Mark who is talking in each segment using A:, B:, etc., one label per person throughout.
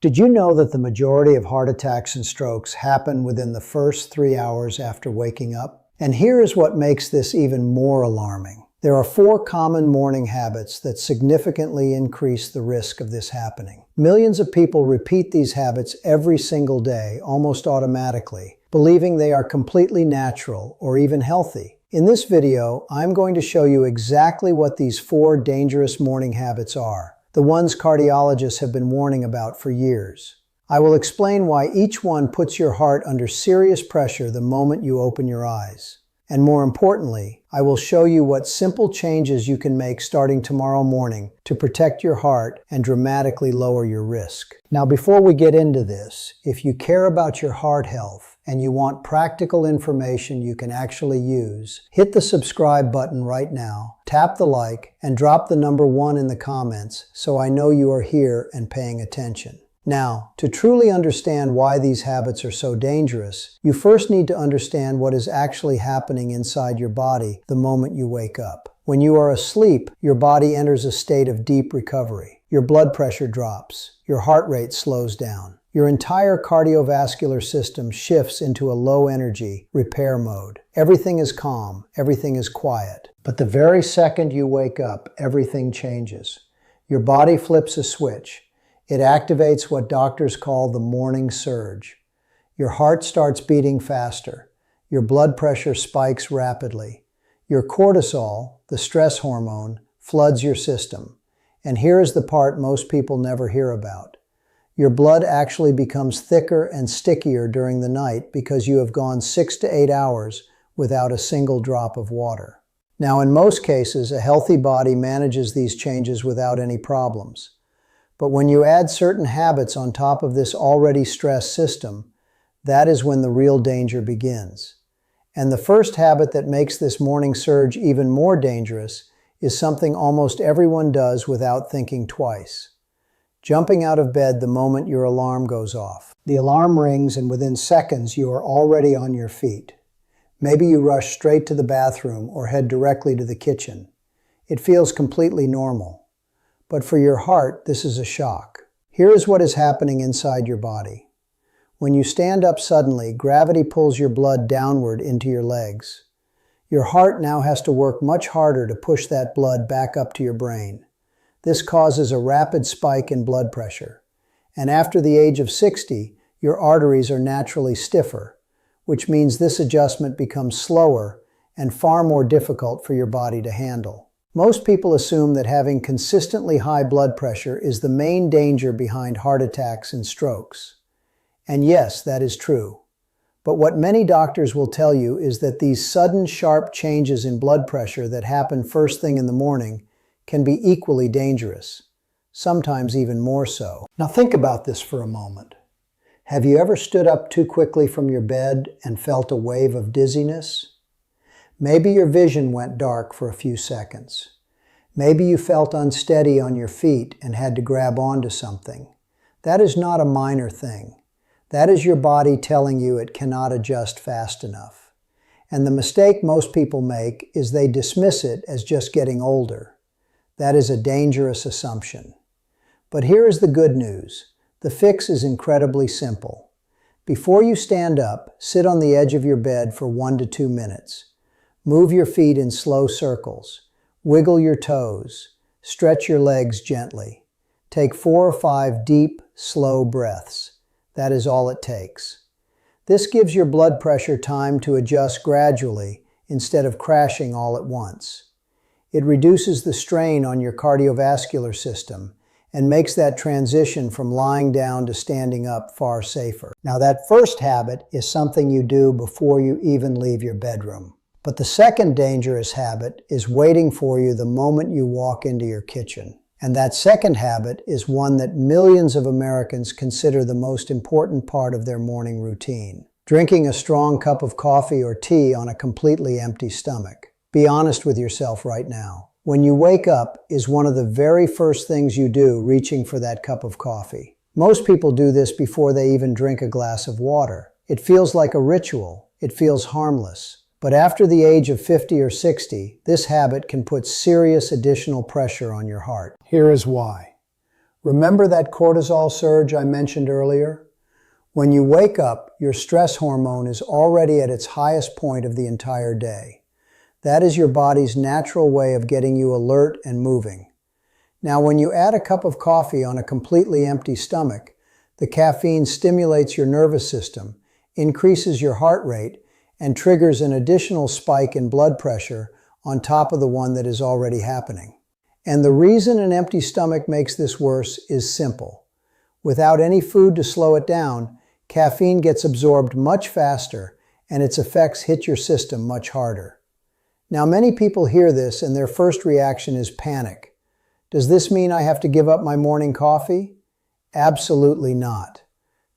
A: Did you know that the majority of heart attacks and strokes happen within the first 3 hours after waking up? And here is what makes this even more alarming. There are 4 common morning habits that significantly increase the risk of this happening. Millions of people repeat these habits every single day, almost automatically, believing they are completely natural or even healthy. In this video, I'm going to show you exactly what these 4 dangerous morning habits are, the ones cardiologists have been warning about for years. I will explain why each one puts your heart under serious pressure the moment you open your eyes. And more importantly, I will show you what simple changes you can make starting tomorrow morning to protect your heart and dramatically lower your risk. Now, before we get into this, if you care about your heart health and you want practical information you can actually use, hit the subscribe button right now, tap the like, and drop the number 1 in the comments so I know you are here and paying attention. Now, to truly understand why these habits are so dangerous, you first need to understand what is actually happening inside your body the moment you wake up. When you are asleep, your body enters a state of deep recovery. Your blood pressure drops. Your heart rate slows down. Your entire cardiovascular system shifts into a low-energy repair mode. Everything is calm. Everything is quiet. But the very second you wake up, everything changes. Your body flips a switch. It activates what doctors call the morning surge. Your heart starts beating faster. Your blood pressure spikes rapidly. Your cortisol, the stress hormone, floods your system. And here is the part most people never hear about. Your blood actually becomes thicker and stickier during the night because you have gone 6 to 8 hours without a single drop of water. Now, in most cases, a healthy body manages these changes without any problems. But when you add certain habits on top of this already stressed system, that is when the real danger begins. And the first habit that makes this morning surge even more dangerous is something almost everyone does without thinking twice. Jumping out of bed the moment your alarm goes off. The alarm rings and within seconds you are already on your feet. Maybe you rush straight to the bathroom or head directly to the kitchen. It feels completely normal. But for your heart, this is a shock. Here is what is happening inside your body. When you stand up suddenly, gravity pulls your blood downward into your legs. Your heart now has to work much harder to push that blood back up to your brain. This causes a rapid spike in blood pressure. And after the age of 60, your arteries are naturally stiffer, which means this adjustment becomes slower and far more difficult for your body to handle. Most people assume that having consistently high blood pressure is the main danger behind heart attacks and strokes. And yes, that is true. But what many doctors will tell you is that these sudden, sharp changes in blood pressure that happen first thing in the morning can be equally dangerous, sometimes even more so. Now think about this for a moment. Have you ever stood up too quickly from your bed and felt a wave of dizziness? Maybe your vision went dark for a few seconds. Maybe you felt unsteady on your feet and had to grab onto something. That is not a minor thing. That is your body telling you it cannot adjust fast enough. And the mistake most people make is they dismiss it as just getting older. That is a dangerous assumption. But here is the good news. The fix is incredibly simple. Before you stand up, sit on the edge of your bed for 1 to 2 minutes. Move your feet in slow circles. Wiggle your toes. Stretch your legs gently. Take 4 or 5 deep, slow breaths. That is all it takes. This gives your blood pressure time to adjust gradually instead of crashing all at once. It reduces the strain on your cardiovascular system and makes that transition from lying down to standing up far safer. Now, that first habit is something you do before you even leave your bedroom. But the second dangerous habit is waiting for you the moment you walk into your kitchen. And that second habit is one that millions of Americans consider the most important part of their morning routine. Drinking a strong cup of coffee or tea on a completely empty stomach. Be honest with yourself right now. When you wake up, is one of the very first things you do reaching for that cup of coffee? Most people do this before they even drink a glass of water. It feels like a ritual. It feels harmless. But after the age of 50 or 60, this habit can put serious additional pressure on your heart. Here is why. Remember that cortisol surge I mentioned earlier? When you wake up, your stress hormone is already at its highest point of the entire day. That is your body's natural way of getting you alert and moving. Now, when you add a cup of coffee on a completely empty stomach, the caffeine stimulates your nervous system, increases your heart rate, and triggers an additional spike in blood pressure on top of the one that is already happening. And the reason an empty stomach makes this worse is simple. Without any food to slow it down, caffeine gets absorbed much faster and its effects hit your system much harder. Now, many people hear this and their first reaction is panic. Does this mean I have to give up my morning coffee? Absolutely not.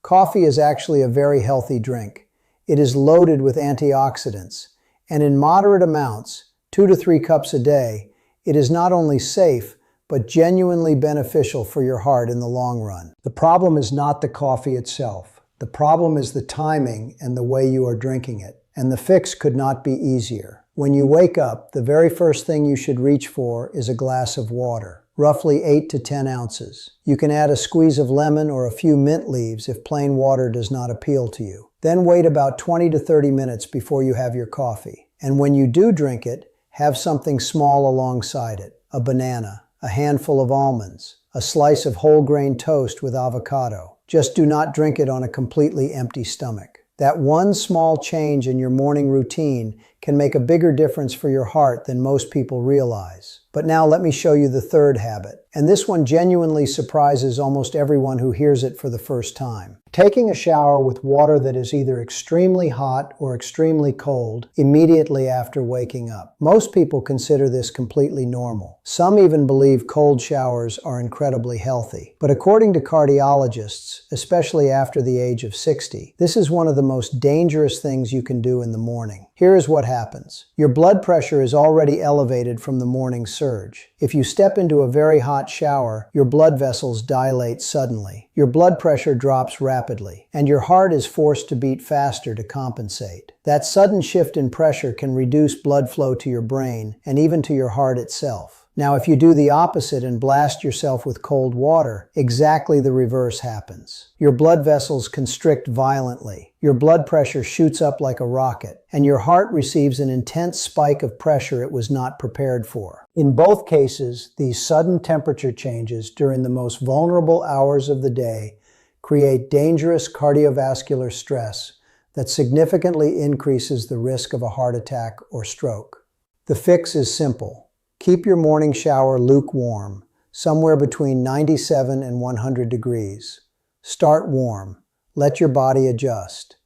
A: Coffee is actually a very healthy drink. It is loaded with antioxidants, and in moderate amounts, 2 to 3 cups a day, it is not only safe, but genuinely beneficial for your heart in the long run. The problem is not the coffee itself. The problem is the timing and the way you are drinking it. And the fix could not be easier. When you wake up, the very first thing you should reach for is a glass of water, roughly 8 to 10 ounces. You can add a squeeze of lemon or a few mint leaves if plain water does not appeal to you. Then wait about 20 to 30 minutes before you have your coffee. And when you do drink it, have something small alongside it, a banana, a handful of almonds, a slice of whole grain toast with avocado. Just do not drink it on a completely empty stomach. That one small change in your morning routine can make a bigger difference for your heart than most people realize. But now let me show you the third habit. And this one genuinely surprises almost everyone who hears it for the first time. Taking a shower with water that is either extremely hot or extremely cold immediately after waking up. Most people consider this completely normal. Some even believe cold showers are incredibly healthy. But according to cardiologists, especially after the age of 60, this is one of the most dangerous things you can do in the morning. Here is what happens. Your blood pressure is already elevated from the morning surge. If you step into a very hot shower, your blood vessels dilate suddenly. Your blood pressure drops rapidly, and your heart is forced to beat faster to compensate. That sudden shift in pressure can reduce blood flow to your brain and even to your heart itself. Now, if you do the opposite and blast yourself with cold water, exactly the reverse happens. Your blood vessels constrict violently, your blood pressure shoots up like a rocket, and your heart receives an intense spike of pressure it was not prepared for. In both cases, these sudden temperature changes during the most vulnerable hours of the day create dangerous cardiovascular stress that significantly increases the risk of a heart attack or stroke. The fix is simple. Keep your morning shower lukewarm, somewhere between 97 and 100 degrees. Start warm. Let your body adjust.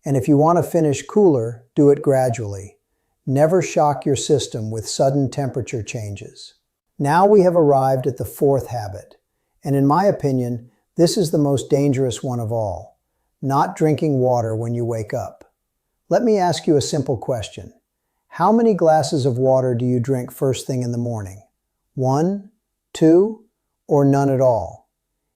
A: And if you want to finish cooler, do it gradually. Never shock your system with sudden temperature changes. Now we have arrived at the fourth habit, and in my opinion, this is the most dangerous one of all: not drinking water when you wake up. Let me ask you a simple question. How many glasses of water do you drink first thing in the morning? 1, 2, or none at all?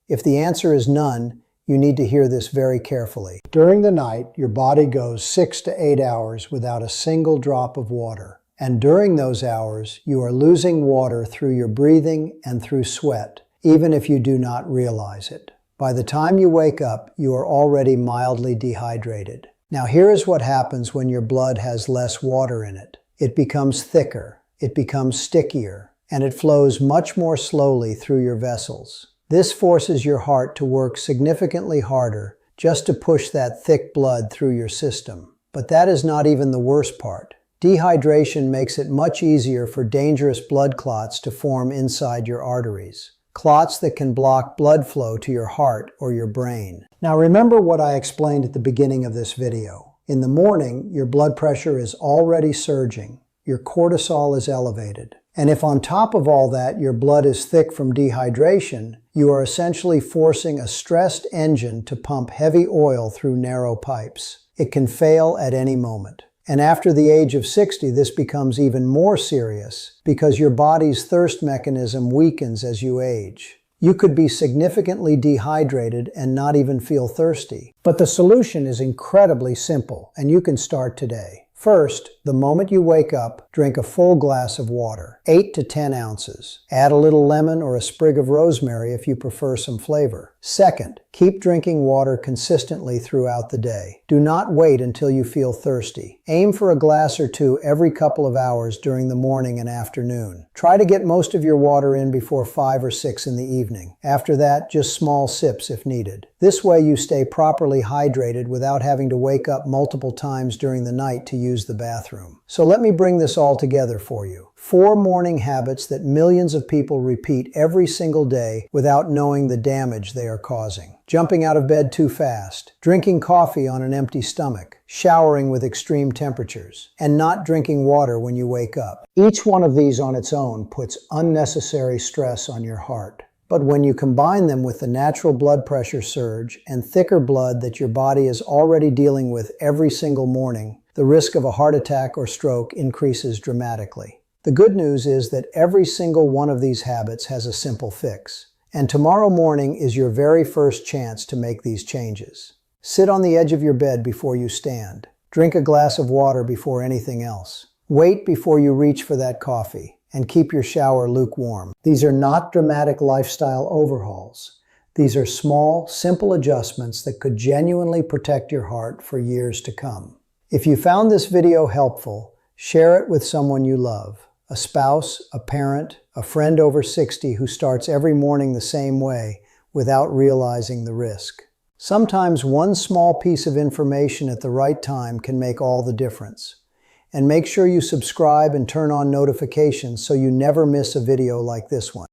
A: If the answer is none, you need to hear this very carefully. During the night, your body goes 6 to 8 hours without a single drop of water. And during those hours, you are losing water through your breathing and through sweat, even if you do not realize it. By the time you wake up, you are already mildly dehydrated. Now here is what happens when your blood has less water in it. It becomes thicker, it becomes stickier, and it flows much more slowly through your vessels. This forces your heart to work significantly harder just to push that thick blood through your system. But that is not even the worst part. Dehydration makes it much easier for dangerous blood clots to form inside your arteries. Clots that can block blood flow to your heart or your brain. Now remember what I explained at the beginning of this video. In the morning, your blood pressure is already surging. Your cortisol is elevated. And if on top of all that your blood is thick from dehydration, you are essentially forcing a stressed engine to pump heavy oil through narrow pipes. It can fail at any moment. And after the age of 60, this becomes even more serious because your body's thirst mechanism weakens as you age. You could be significantly dehydrated and not even feel thirsty. But the solution is incredibly simple, and you can start today. First, the moment you wake up, drink a full glass of water, 8 to 10 ounces. Add a little lemon or a sprig of rosemary if you prefer some flavor. Second, keep drinking water consistently throughout the day. Do not wait until you feel thirsty. Aim for a glass or two every couple of hours during the morning and afternoon. Try to get most of your water in before 5 or 6 in the evening. After that, just small sips if needed. This way you stay properly hydrated without having to wake up multiple times during the night to use the bathroom. So let me bring this all together for you. 4 morning habits that millions of people repeat every single day without knowing the damage they are causing. Jumping out of bed too fast, drinking coffee on an empty stomach, showering with extreme temperatures, and not drinking water when you wake up. Each one of these on its own puts unnecessary stress on your heart. But when you combine them with the natural blood pressure surge and thicker blood that your body is already dealing with every single morning, the risk of a heart attack or stroke increases dramatically. The good news is that every single one of these habits has a simple fix. And tomorrow morning is your very first chance to make these changes. Sit on the edge of your bed before you stand. Drink a glass of water before anything else. Wait before you reach for that coffee. And keep your shower lukewarm. These are not dramatic lifestyle overhauls. These are small, simple adjustments that could genuinely protect your heart for years to come. If you found this video helpful, share it with someone you love. A spouse, a parent, a friend over 60 who starts every morning the same way without realizing the risk. Sometimes one small piece of information at the right time can make all the difference. And make sure you subscribe and turn on notifications so you never miss a video like this one.